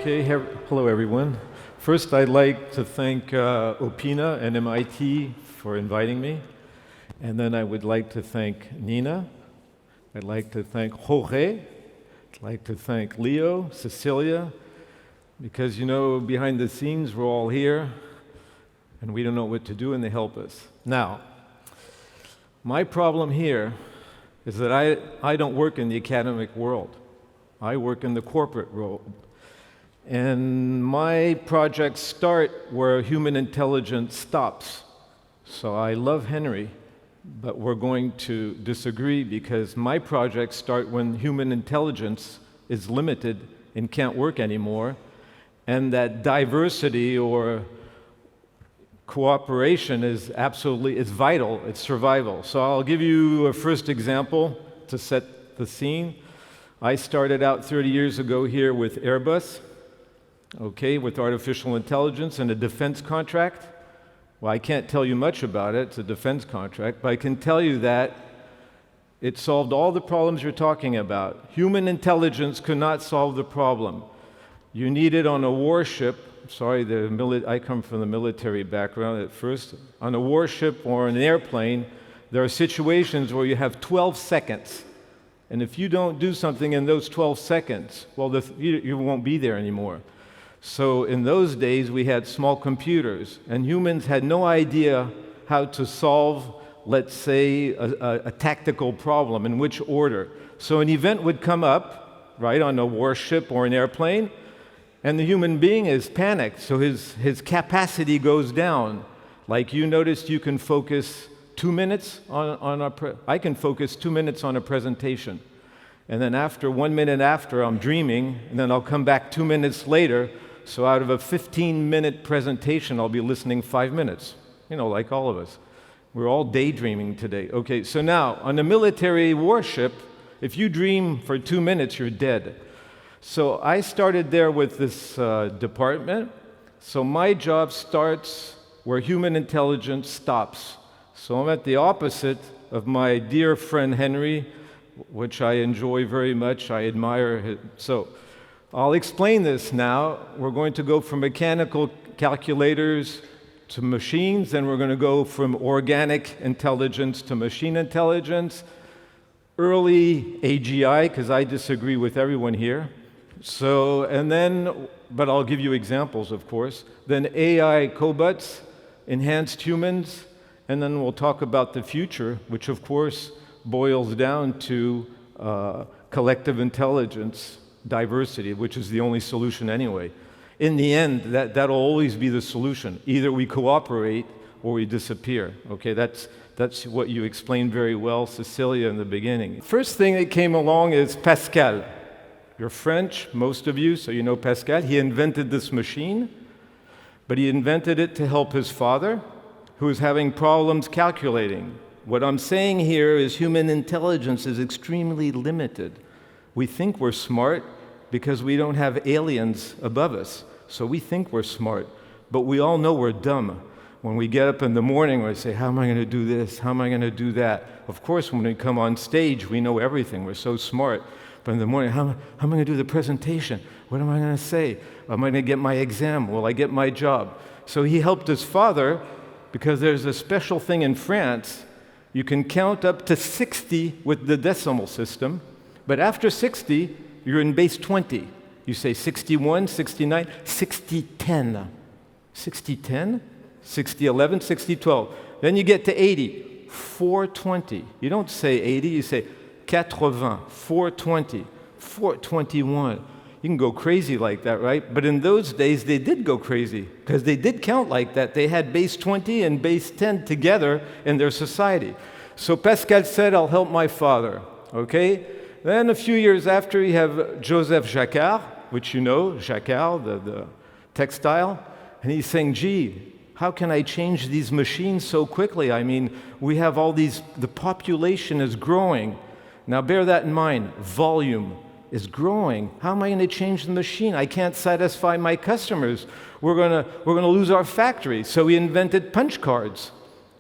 Okay, hello everyone. First, I'd like to thank Opina and MIT for inviting me. And then I would like to thank Nina. I'd like to thank Jorge. I'd like to thank Leo, Cecilia, because behind the scenes, we're all here, and we don't know what to do, and they help us. Now, my problem here is that I don't work in the academic world. I work in the corporate world. And my projects start where human intelligence stops. So I love Henry, but we're going to disagree because my projects start when human intelligence is limited and can't work anymore, and that diversity or cooperation is vital, it's survival. So I'll give you a first example to set the scene. I started out 30 years ago here with Airbus, with artificial intelligence and a defense contract. Well, I can't tell you much about it, it's a defense contract, but I can tell you that it solved all the problems you're talking about. Human intelligence could not solve the problem. You need it on a warship. Sorry, I come from the military background at first. On a warship or an airplane, there are situations where you have 12 seconds. And if you don't do something in those 12 seconds, well, you won't be there anymore. So in those days, we had small computers, and humans had no idea how to solve, let's say, a tactical problem, in which order. So an event would come up, right, on a warship or an airplane, and the human being is panicked, so his capacity goes down. Like you noticed, you can focus 2 minutes I can focus 2 minutes on a presentation. And then 1 minute after, I'm dreaming, and then I'll come back 2 minutes later. So out of a 15-minute presentation, I'll be listening 5 minutes, like all of us. We're all daydreaming today. Okay, so now, on a military warship, if you dream for 2 minutes, you're dead. So I started there with this department. So my job starts where human intelligence stops. So I'm at the opposite of my dear friend Henry, which I enjoy very much. I admire him. So I'll explain this now. We're going to go from mechanical calculators to machines, then we're going to go from organic intelligence to machine intelligence, early AGI, because I disagree with everyone here. So, but I'll give you examples, of course. Then AI Cobots, enhanced humans, and then we'll talk about the future, which of course boils down to collective intelligence, diversity, which is the only solution anyway. In the end, that'll always be the solution. Either we cooperate or we disappear. Okay, that's what you explained very well, Cecilia, in the beginning. First thing that came along is Pascal. You're French, most of you, so you know Pascal. He invented this machine, but he invented it to help his father, who was having problems calculating. What I'm saying here is human intelligence is extremely limited. We think we're smart because we don't have aliens above us. So we think we're smart, but we all know we're dumb. When we get up in the morning, we say, how am I going to do this? How am I going to do that? Of course, when we come on stage, we know everything. We're so smart. But in the morning, how am I going to do the presentation? What am I going to say? Am I going to get my exam? Will I get my job? So he helped his father because there's a special thing in France. You can count up to 60 with the decimal system, but after 60, you're in base 20. You say 61, 69, 60-10. 60-10, 60-11, 60-12. Then you get to 80, 420. You don't say 80, you say 80, 420, 421. You can go crazy like that, right? But in those days, they did go crazy because they did count like that. They had base 20 and base 10 together in their society. So Pascal said, I'll help my father, okay? Then a few years after, you have Joseph Jacquard, which you know, Jacquard, the textile, and he's saying, gee, how can I change these machines so quickly? I mean, we have all these, the population is growing. Now bear that in mind, volume is growing. How am I going to change the machine? I can't satisfy my customers. We're going to lose our factory. So he invented punch cards.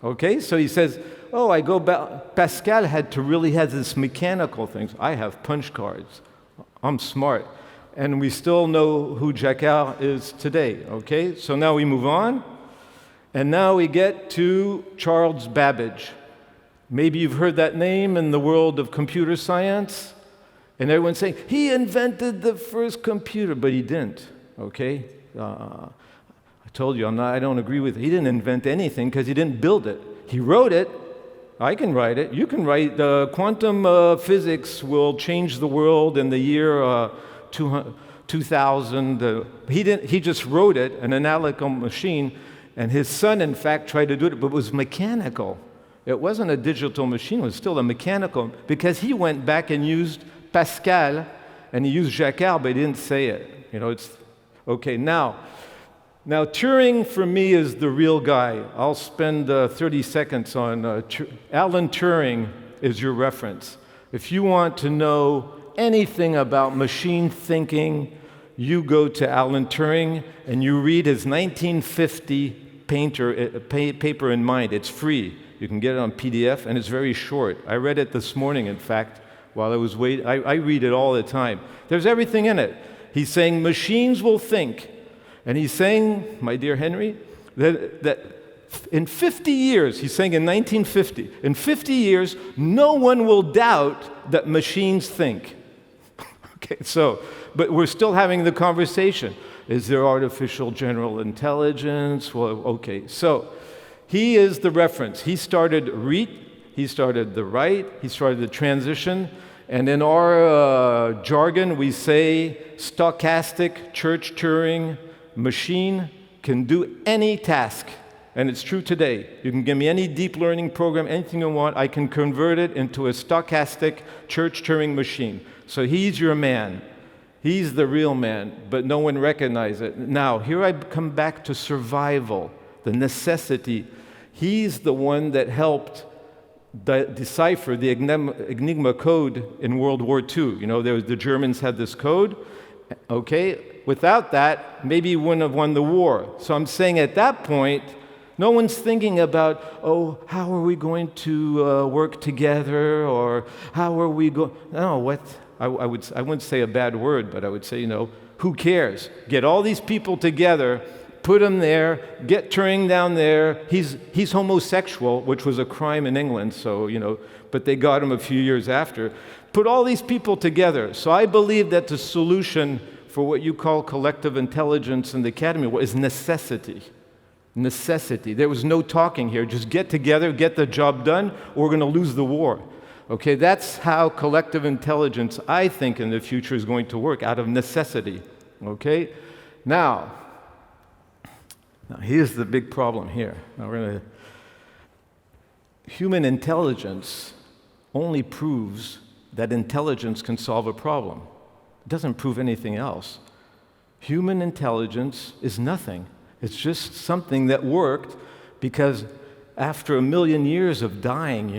Okay, so he says, oh, I go back. Pascal had this mechanical things. I have punch cards. I'm smart. and we still know who Jacquard is today, okay? So now we move on, and now we get to Charles Babbage. Maybe you've heard that name in the world of computer science, and everyone's saying, he invented the first computer, but he didn't, okay? I told you, I don't agree with it. He didn't invent anything because he didn't build it. He wrote it. I can write it. You can write. Quantum physics will change the world in the year 2000. He just wrote it, an analytical machine, and his son, in fact, tried to do it, but it was mechanical. It wasn't a digital machine. It was still a mechanical, because he went back and used Pascal, and he used Jacquard, but he didn't say it. It's okay. Now, Turing, for me, is the real guy. I'll spend 30 seconds on Alan Turing is your reference. If you want to know anything about machine thinking, you go to Alan Turing and you read his 1950 paper in Mind. It's free. You can get it on PDF, and it's very short. I read it this morning, in fact, while I was waiting. I read it all the time. There's everything in it. He's saying machines will think. And he's saying, my dear Henry, that in 50 years, he's saying in 1950, in 50 years, no one will doubt that machines think. Okay, but we're still having the conversation. Is there artificial general intelligence? Well, okay, so he is the reference. He started REIT, he started the right, he started the transition, and in our jargon, we say stochastic, Church-Turing, machine can do any task, and it's true today. You can give me any deep learning program, anything you want, I can convert it into a stochastic Church-Turing machine. So he's your man. He's the real man, but no one recognizes it. Now, here I come back to survival, the necessity. He's the one that helped decipher the Enigma code in World War II. The Germans had this code, okay? Without that, maybe he wouldn't have won the war. So I'm saying at that point, no one's thinking about, how are we going to work together, or how are we going? No, what? I wouldn't say a bad word, but I would say, who cares? Get all these people together, put them there, get Turing down there. He's homosexual, which was a crime in England, but they got him a few years after. Put all these people together. So I believe that the solution for what you call collective intelligence in the academy is necessity. Necessity. There was no talking here. Just get together, get the job done, or we're going to lose the war. Okay, that's how collective intelligence, I think, in the future is going to work, out of necessity. Okay? Now here's the big problem here. Human intelligence only proves that intelligence can solve a problem. It doesn't prove anything else. Human intelligence is nothing. It's just something that worked because after 1 million years of dying,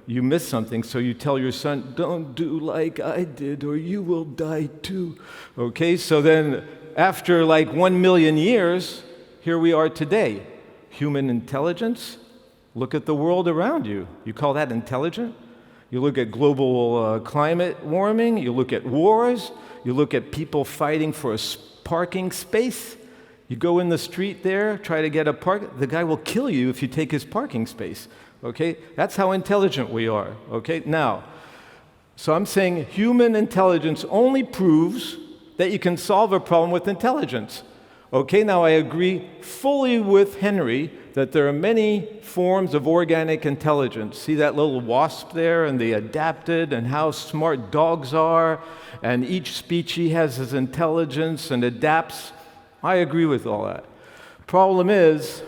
you miss something, so you tell your son, don't do like I did or you will die too. Okay, so then after 1 million years, here we are today. Human intelligence, look at the world around you. You call that intelligent? You look at global climate warming, you look at wars, you look at people fighting for a parking space. You go in the street there, try to get a park, the guy will kill you if you take his parking space. Okay? That's how intelligent we are. Okay? Now, so I'm saying human intelligence only proves that you can solve a problem with intelligence. Okay, now I agree fully with Henry that there are many forms of organic intelligence. See that little wasp there, and they adapted, and how smart dogs are, and each species has its intelligence and adapts. I agree with all that. Problem is,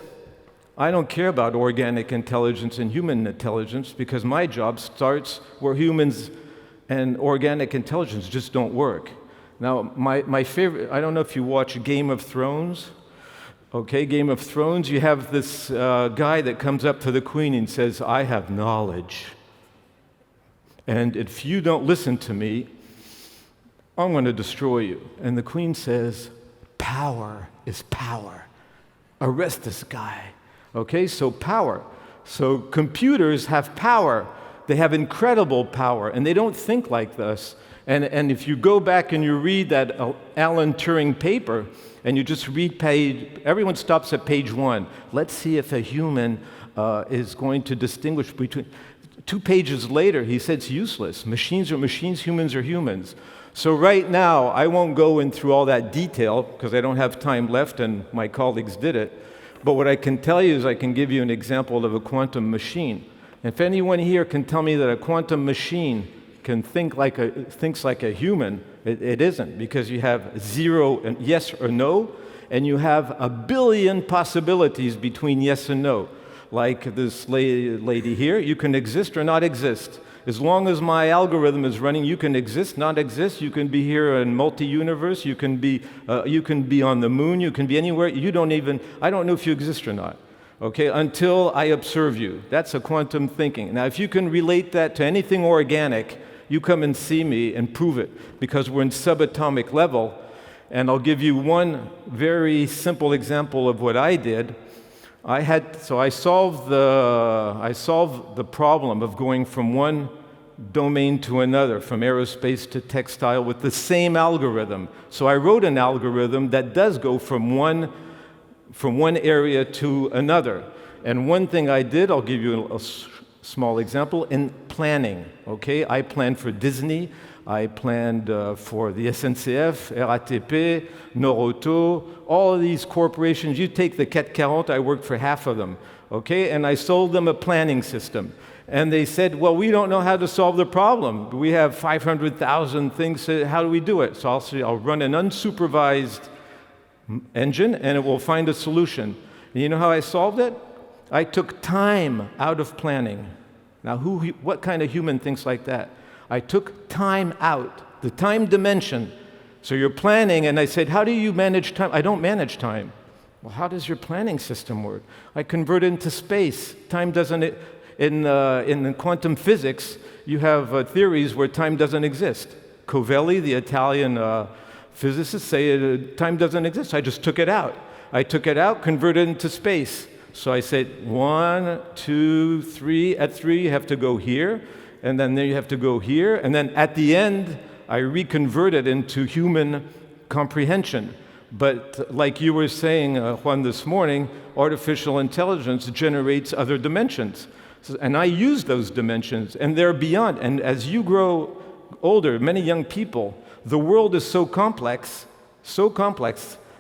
I don't care about organic intelligence and human intelligence because my job starts where humans and organic intelligence just don't work. Now, my favorite, I don't know if you watch Game of Thrones. Okay, Game of Thrones, you have this guy that comes up to the queen and says, I have knowledge. And if you don't listen to me, I'm going to destroy you. And the queen says, power is power. Arrest this guy. Okay, so power. So computers have power. They have incredible power, and they don't think like us. And if you go back and you read that Alan Turing paper, and you just read everyone stops at page 1. Let's see if a human is going to distinguish between. 2 pages later, he said it's useless. Machines are machines, humans are humans. So right now, I won't go in through all that detail because I don't have time left and my colleagues did it. But what I can tell you is I can give you an example of a quantum machine. If anyone here can tell me that a quantum machine thinks like a human, it isn't, because you have 0 and yes or no, and you have a billion possibilities between yes and no. Like this lady here, you can exist or not exist. As long as my algorithm is running, you can exist, not exist. You can be here in multi-universe. You can be on the moon. You can be anywhere. I don't know if you exist or not. Okay, until I observe you. That's a quantum thinking. Now, if you can relate that to anything organic, you come and see me and prove it, because we're in subatomic level. And I'll give you one very simple example of what I did. I solved the problem of going from one domain to another, from aerospace to textile, with the same algorithm. So I wrote an algorithm that does go from one area to another. And one thing I did, I'll give you a small example, in planning. Okay, I planned for Disney. I planned for the SNCF, RATP, Norauto, all of these corporations. You take the 440, I worked for half of them, okay? And I sold them a planning system. And they said, well, we don't know how to solve the problem. We have 500,000 things, how do we do it? So I'll run an unsupervised engine, and it will find a solution. And you know how I solved it? I took time out of planning. Now, what kind of human thinks like that? I took time out, the time dimension. So you're planning, and I said, how do you manage time? I don't manage time. Well, how does your planning system work? I convert it into space. Time doesn't, in quantum physics, you have theories where time doesn't exist. Covelli, the Italian physicists, say time doesn't exist. I just took it out. I took it out, converted it into space. So I said 1, 2, 3. At 3, you have to go here. And then there you have to go here, and then at the end, I reconvert it into human comprehension. But like you were saying, Juan, this morning, artificial intelligence generates other dimensions. And I use those dimensions, and they're beyond. And as you grow older, many young people, the world is so complex,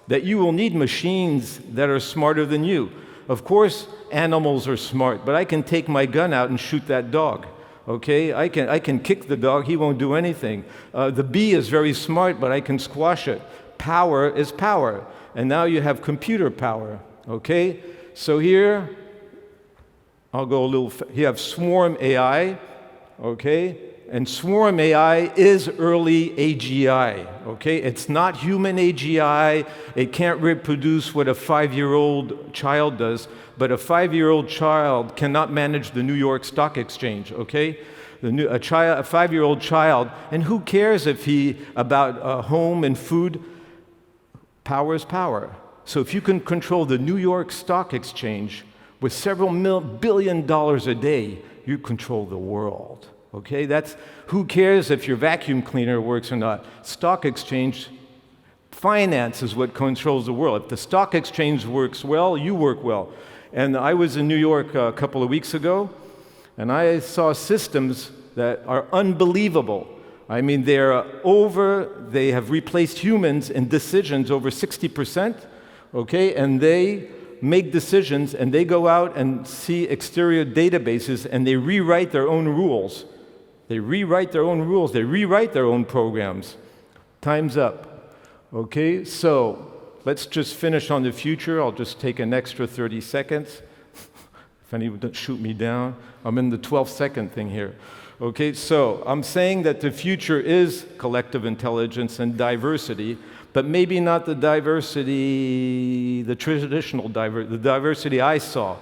that you will need machines that are smarter than you. Of course, animals are smart, but I can take my gun out and shoot that dog. Okay, I can kick the dog, he won't do anything. The bee is very smart, but I can squash it. Power is power. And now you have computer power. Okay, so here, I'll go a little, you have swarm AI. Okay, and swarm AI is early AGI. Okay, it's not human AGI. It can't reproduce what a 5-year-old child does. But a 5-year-old child cannot manage the New York Stock Exchange, okay? A 5-year-old child, and who cares about home and food? Power is power. So if you can control the New York Stock Exchange with several billion dollars a day, you control the world, okay? Who cares if your vacuum cleaner works or not? Stock exchange, finance is what controls the world. If the stock exchange works well, you work well. And I was in New York a couple of weeks ago, and I saw systems that are unbelievable. I mean, they have replaced humans in decisions over 60%, okay? And they make decisions, and they go out and see exterior databases, and they rewrite their own rules. They rewrite their own rules. They rewrite their own programs. Time's up, okay? So let's just finish on the future. I'll just take an extra 30 seconds. If anyone doesn't shoot me down, I'm in the 12-second thing here. Okay, so I'm saying that the future is collective intelligence and diversity, but maybe not the diversity, the traditional diversity, the diversity I saw.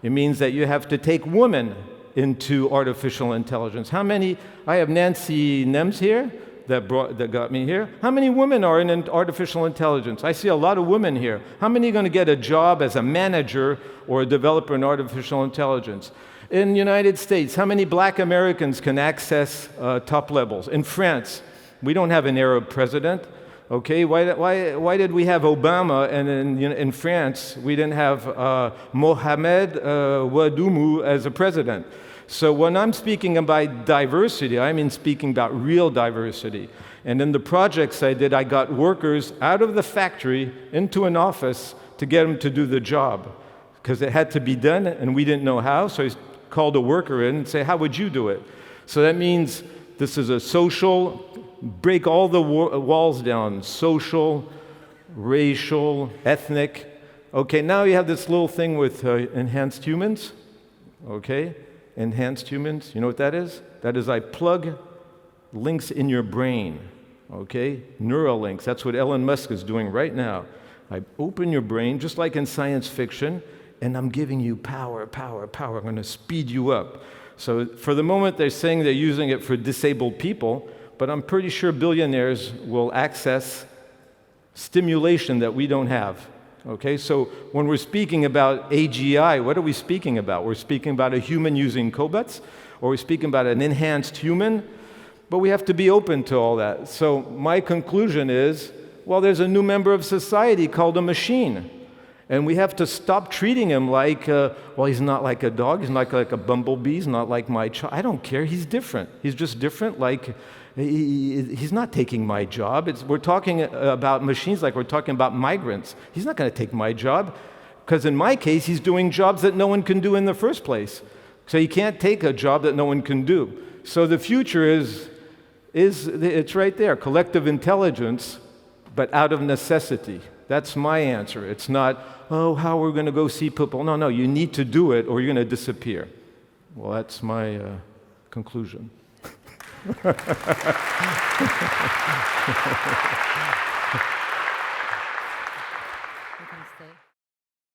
It means that you have to take women into artificial intelligence. I have Nancy Nems here, that got me here. How many women are in artificial intelligence? I see a lot of women here. How many are going to get a job as a manager or a developer in artificial intelligence? In the United States, how many black Americans can access top levels? In France, We don't have an Arab president. Okay, why did we have Obama, and in France we didn't have Mohamed Ouadoumou as a president? So when I'm speaking about diversity, I mean speaking about real diversity. And in the projects I did, I got workers out of the factory into an office to get them to do the job, because it had to be done and we didn't know how, so I called a worker in and say, how would you do it? So that means this is a social, break all the walls down, social, racial, ethnic. Okay, now you have this little thing with enhanced humans. Okay, enhanced humans, you know what that is? That is I plug links in your brain. Okay, neural links, that's what Elon Musk is doing right now. I open your brain, just like in science fiction, and I'm giving you power, power, power. I'm going to speed you up. So for the moment, they're saying they're using it for disabled people, but I'm pretty sure billionaires will access stimulation that we don't have. Okay, so when we're speaking about AGI, what are we speaking about? We're speaking about a human using cobots, or we're speaking about an enhanced human, but we have to be open to all that. So my conclusion is, well, there's a new member of society called a machine. And we have to stop treating him like, well, he's not like a dog, he's not like a bumblebee, he's not like my child. I don't care, he's different. He's just different, like, he's not taking my job. We're talking about machines like we're talking about migrants. He's not going to take my job, because in my case, he's doing jobs that no one can do in the first place. So he can't take a job that no one can do. So the future is it's right there, collective intelligence, but out of necessity. That's my answer. It's not, oh, how we're going to go see people. No, you need to do it or you're going to disappear. Well, that's my conclusion.